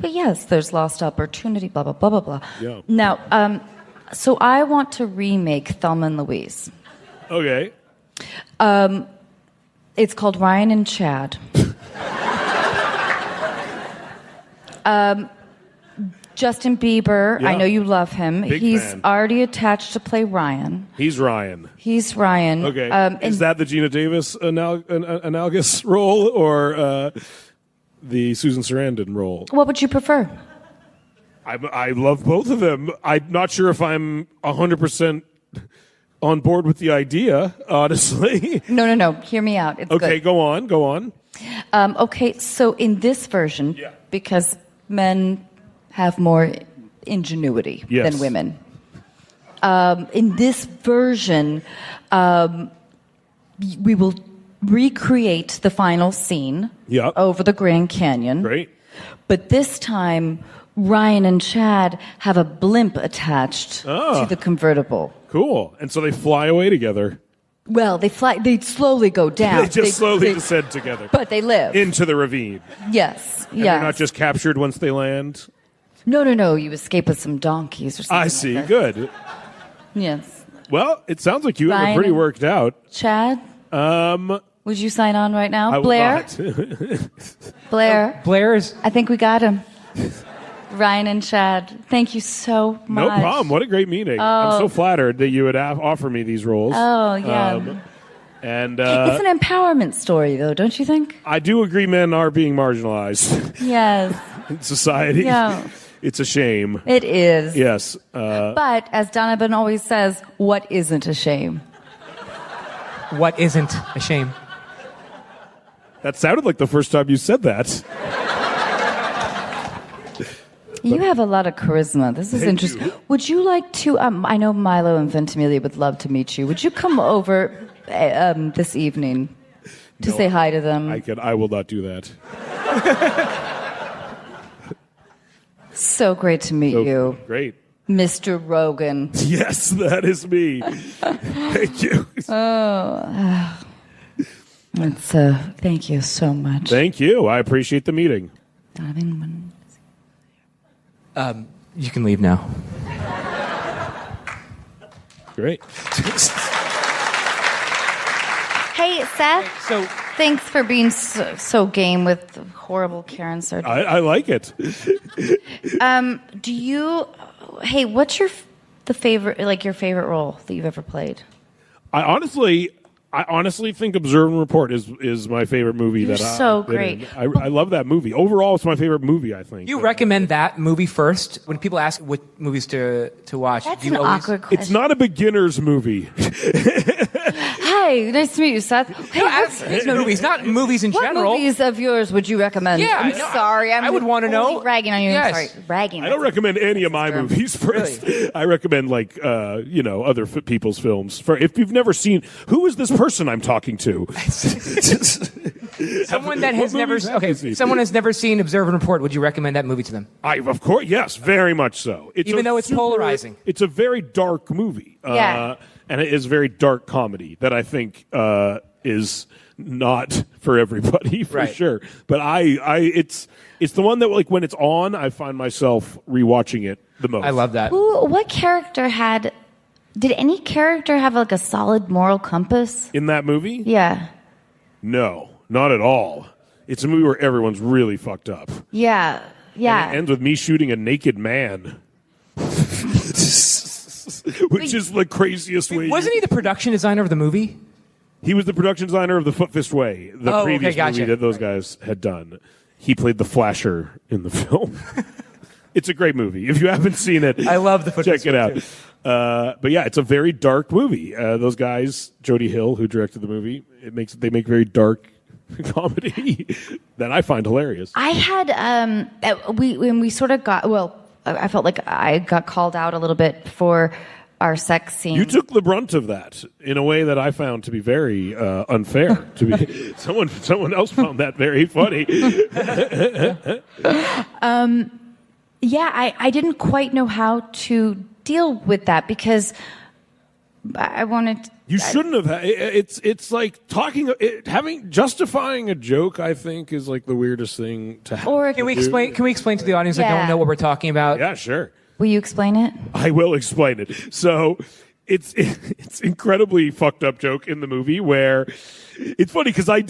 yes, there's lost opportunity. Blah blah blah blah blah. Yeah. Now, so I want to remake Thelma and Louise. Okay. It's called Ryan and Chad. Justin Bieber, Yeah. I know you love him. Big He's fan. already attached to play Ryan. He's Ryan. He's Ryan. Okay. And Is that the Gina Davis analogous role or the Susan Sarandon role? what would you prefer? I love both of them. I'm not sure if I'm 100% on board with the idea, honestly. No. Hear me out. It's Okay, good. go on. Okay, so in this version, Yeah. because men have more ingenuity Yes. than women, in this version, we will recreate the final scene Yep. over the Grand Canyon. Great. But this time, Ryan and Chad have a blimp attached to the convertible. Cool. And so they fly away together. Well, they slowly go down. They just slowly descend together But they live. into the ravine. Yes. And they're not just captured once they land. No. You escape with some donkeys or something. I like see. that. Good. Yes. Well, it sounds like you have it Ryan pretty and- work out. Chad, would you sign on right now? I will Blair? not. Blair, Blair's. I think we got him. Ryan and Chad, thank you so much. No problem. What a great meeting. I'm so flattered that you would offer me these roles. Oh, yeah. And It's an empowerment story, though, don't you think? I do agree men are being marginalized Yes, in society. Yeah. It's a shame. it is. Yes. But, as Donovan always says, what isn't a shame? What isn't a shame? That sounded like the first time you said that. You have a lot of charisma. This is Thank interesting. you. Would you like to? I know Milo and Ventimiglia would love to meet you. Would you come over this evening to No, say hi to them? I will not do that. So great to meet you, Great. Mr. Rogen. Yes, that is me. Thank you. It's thank you so much. Thank you. I appreciate the meeting. Donovan. You can leave now. Great. Hey, Seth. So Thanks for being so game with the horrible Karen Sarducci. I like it. Do you? Hey, what's your favorite role that you've ever played? I honestly think Observe and Report is my favorite movie. You're that so I've been great. in. I love that movie. Overall, it's my favorite movie, I think. you recommend that movie first when people ask what movies to watch. That's do you an always- awkward question. It's not a beginner's movie. Hi, nice to meet you, Seth. Hey, movies, not movies in what general. movies of yours would you recommend? Yeah, I'm no, sorry. I would want to know. ragging on you. Yes. I'm sorry, ragging. I don't recommend any of my movies first. I recommend other people's films. If you've never seen, who is this person I'm talking to? Someone that has What never movies have you seen? someone has never seen Observe and Report. Would you recommend that movie to them? Of course, yes, very much so. Even though it's polarizing. It's a very dark movie. Yeah. And it is very dark comedy that I think is not for everybody for Right. sure. But it's the one that when it's on, I find myself rewatching it the most. I love that. What character did any character have a solid moral compass? In that movie? Yeah. No, not at all. It's a movie where everyone's really fucked up. Yeah. And it ends with me shooting a naked man. which is the craziest way. Wasn't he the production designer of the movie? He was the production designer of The Foot Fist Way, the previous movie that those guys had done. He played the Flasher in the film. It's a great movie. If you haven't seen it, I love The Foot check Fist it Way, out. too. But yeah, it's a very dark movie. Those guys, Jody Hill, who directed the movie, they make very dark comedy that I find hilarious. I had when we sort of I felt like I got called out a little bit for our sex scene. You took the brunt of that in a way that I found to be very unfair. To be someone else found that very funny. Yeah, I didn't quite know how to deal with that because I wanted. You shouldn't have. It's like justifying a joke. I think is like the weirdest thing to happen. Or Can we explain to the audience that don't know what we're talking about? Yeah, sure. Will you explain it? I will explain it. So it's incredibly fucked up joke in the movie where it's funny because I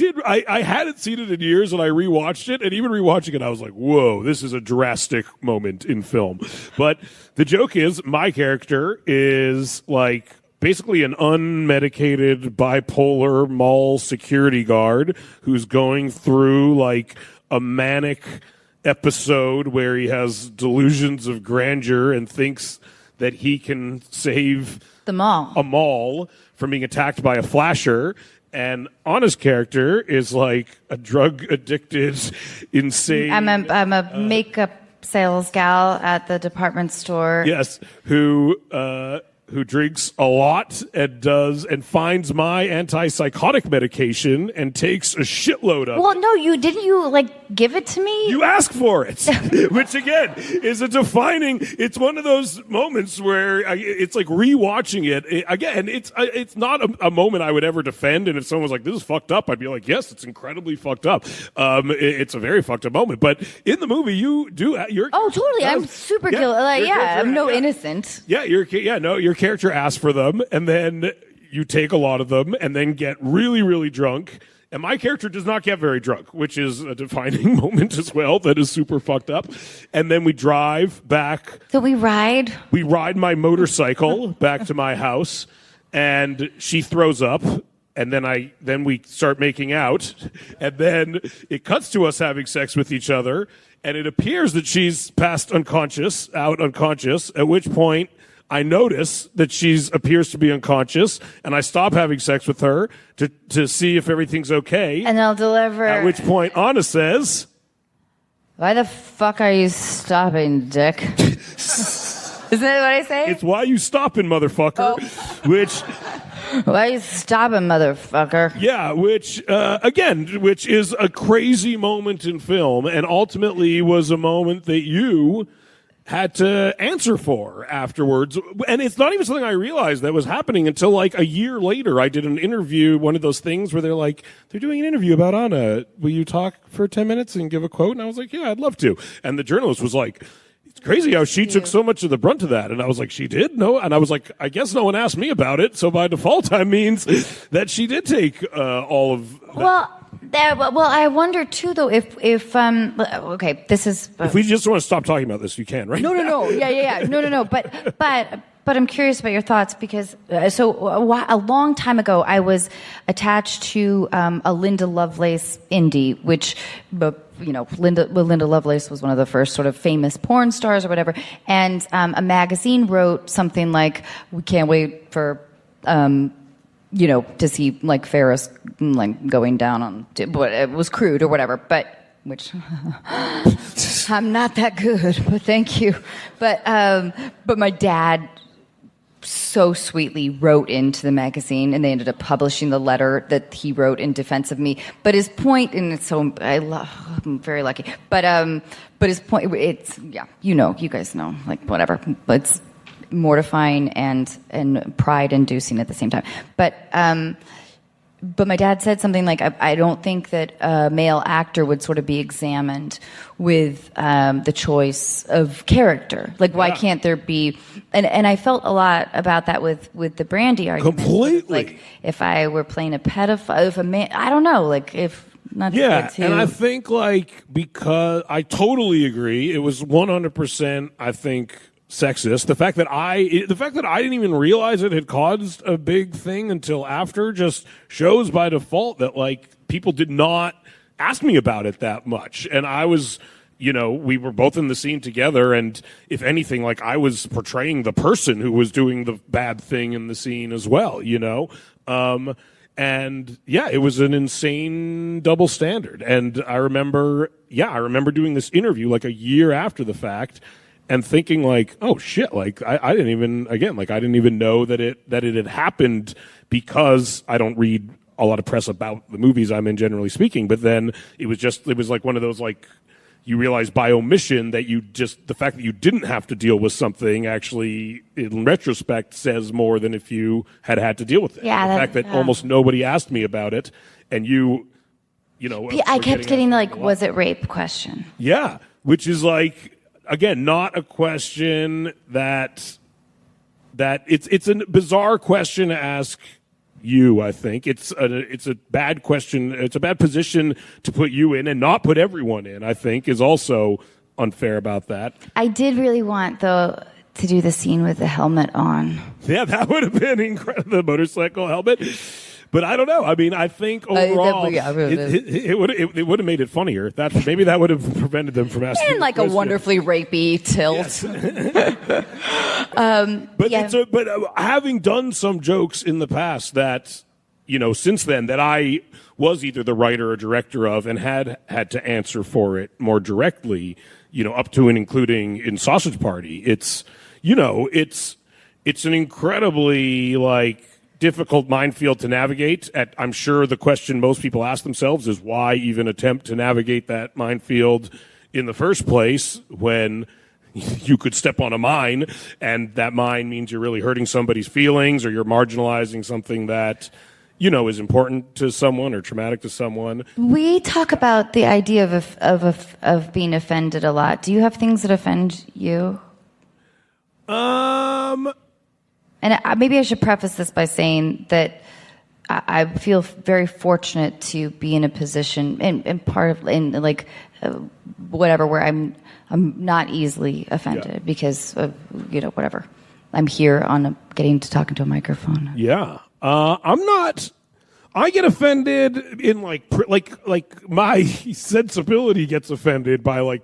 hadn't seen it in years and I rewatched it, and even rewatching it I was like, whoa, this is a drastic moment in film. But the joke is my character is like basically an unmedicated bipolar mall security guard who's going through like a manic episode where he has delusions of grandeur and thinks that he can save The mall. a mall from being attacked by a flasher. And Anna's character is like a drug addicted, insane. I'm a makeup sales gal at the department store. Yes, who drinks a lot and finds my antipsychotic medication and takes a shitload of Well, it. no, you didn't. You like give it to me. You ask for it, which again is a defining. It's one of those moments where it's like rewatching it. Again, it's not a moment I would ever defend. And if someone was like, "This is fucked up," I'd be like, "Yes, it's incredibly fucked up." It's a very fucked up moment. But in the movie, you do. Oh, totally. I'm super guilty. Like, yeah, I'm no innocent. Yeah, your character asks for them, and then you take a lot of them, and then get really, really drunk. And my character does not get very drunk, which is a defining moment as well. That is super fucked up. And then we drive back. So we ride. We ride my motorcycle back to my house, and she throws up. And then we start making out, and then it cuts to us having sex with each other, and it appears that she's passed unconscious, at which point I notice that she appears to be unconscious, and I stop having sex with her to see if everything's okay. And I'll deliver. At which point Anna says, "Why the fuck are you stopping, dick?" Isn't that what I say? "It's why you stopping, motherfucker." Which... Why are you stopping, motherfucker? Yeah, which is a crazy moment in film, and ultimately was a moment that you had to answer for afterwards. And it's not even something I realized that was happening until like a year later. I did an interview, one of those things where they're doing an interview about Anna. Will you talk for 10 minutes and give a quote? And I was like, yeah, I'd love to. And the journalist was like, it's crazy how she took so much of the brunt of that. And I was like, she did? No. And I was like, I guess no one asked me about it. So by default, that means that she did take all of that. Well, I wonder too, though, if okay, this is. If we just want to stop talking about this, you can, right? No. Yeah. No. But I'm curious about your thoughts because a long time ago I was attached to a Linda Lovelace indie, which, Linda Lovelace was one of the first sort of famous porn stars or whatever, and a magazine wrote something like, "We can't wait for." To see like Faris like going down on, but it was crude or whatever, but which I'm not that good, but thank you. But my dad so sweetly wrote into the magazine, and they ended up publishing the letter that he wrote in defense of me. But his point, and it's so I'm very lucky. But his point, it's you guys know, like whatever, but it's mortifying and pride-inducing at the same time. But my dad said something like, I don't think that a male actor would sort of be examined with the choice of character. Like, why can't there be... And I felt a lot about that with the Brandy argument. Completely. Like, if I were playing a pedophile, if a man... I don't know, like, if... Not and I think, like, because I totally agree. It was 100%, I think... sexist. The fact that I didn't even realize it had caused a big thing until after just shows by default that like people did not ask me about it that much. And I was, we were both in the scene together, and if anything, like I was portraying the person who was doing the bad thing in the scene as well, and yeah, it was an insane double standard. And I remember doing this interview like a year after the fact and thinking like, oh shit, like I didn't even know that it had happened, because I don't read a lot of press about the movies I'm in, generally speaking. But then it was like one of those, like, you realize by omission that the fact that you didn't have to deal with something actually, in retrospect, says more than if you had to deal with it. Yeah, the fact that almost nobody asked me about it, and I kept getting the, like, was it rape question. Yeah, which is like, again, not a question that it's a bizarre question to ask you. I think it's a bad question. It's a bad position to put you in and not put everyone in, I think, is also unfair about that. I did really want, though, to do the scene with the helmet on. Yeah, that would have been incredible, the motorcycle helmet. But I don't know. I mean, I think overall, it would have made it funnier. Maybe that would have prevented them from asking. And like a wonderfully rapey tilt. Yes. But having done some jokes in the past that, since then, that I was either the writer or director of and had to answer for it more directly, up to and including in Sausage Party, it's an incredibly, like, difficult minefield to navigate. I'm sure the question most people ask themselves is, why even attempt to navigate that minefield in the first place when you could step on a mine, and that mine means you're really hurting somebody's feelings, or you're marginalizing something that, is important to someone or traumatic to someone. We talk about the idea of being offended a lot. Do you have things that offend you? And maybe I should preface this by saying that I feel very fortunate to be in a position, and whatever, where I'm not easily offended because of, whatever. I'm here getting to talking to a microphone. Yeah. I'm not. I get offended in like my sensibility gets offended by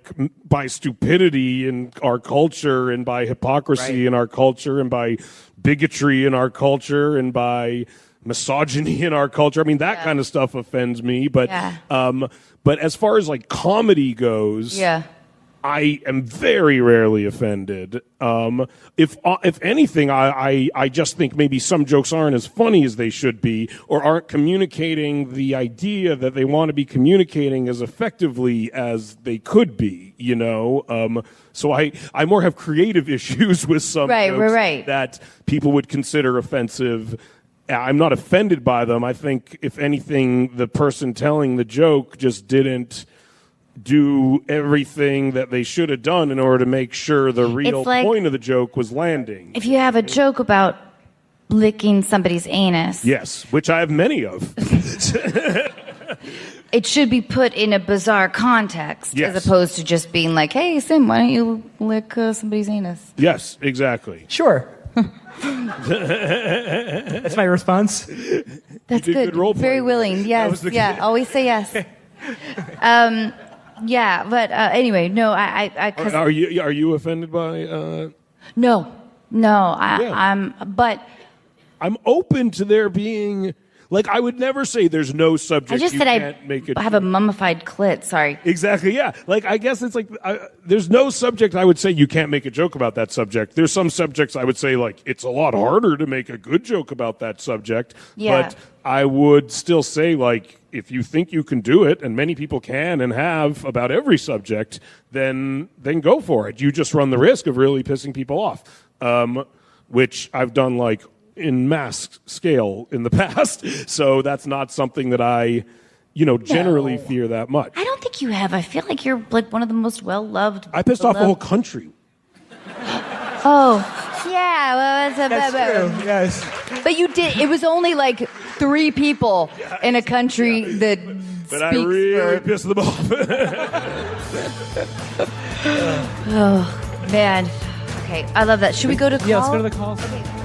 stupidity in our culture, and by hypocrisy in our culture, and by bigotry in our culture, and by misogyny in our culture. I mean, that kind of stuff offends me. But but as far as like comedy goes, I am very rarely offended. If anything, I just think maybe some jokes aren't as funny as they should be, or aren't communicating the idea that they want to be communicating as effectively as they could be, So I more have creative issues with some jokes that people would consider offensive. I'm not offended by them. I think, if anything, the person telling the joke just didn't do everything that they should have done in order to make sure the real point of the joke was landing. If you have a joke about licking somebody's anus. Yes, which I have many of. It should be put in a bizarre context, as opposed to just being like, hey, Sim, why don't you lick somebody's anus? Yes, exactly. Sure. That's my response. That's good. Very willing. Yes. Yeah. Always say yes. Yeah, but anyway, no, I are you offended by? No, but I'm open to there being, like, I would never say there's no subject. I just said I have a mummified clit. Sorry. Exactly. Yeah. Like, I guess it's like there's no subject I would say you can't make a joke about that subject. There's some subjects I would say, like, it's a lot harder to make a good joke about that subject. Yeah. But I would still say, like, if you think you can do it, and many people can and have about every subject, then go for it. You just run the risk of really pissing people off, which I've done, like, in mass scale in the past. So that's not something that I, generally fear that much. I don't think you have. I feel like you're like one of the most well-loved. I pissed off the whole country. Oh, yeah. Well, that's true. Yes. But you did. It was only like 3 people in a country that But I really pissed them off. Oh, man. Okay, I love that. Should we go to calls? Yeah, let's go to the calls. Okay.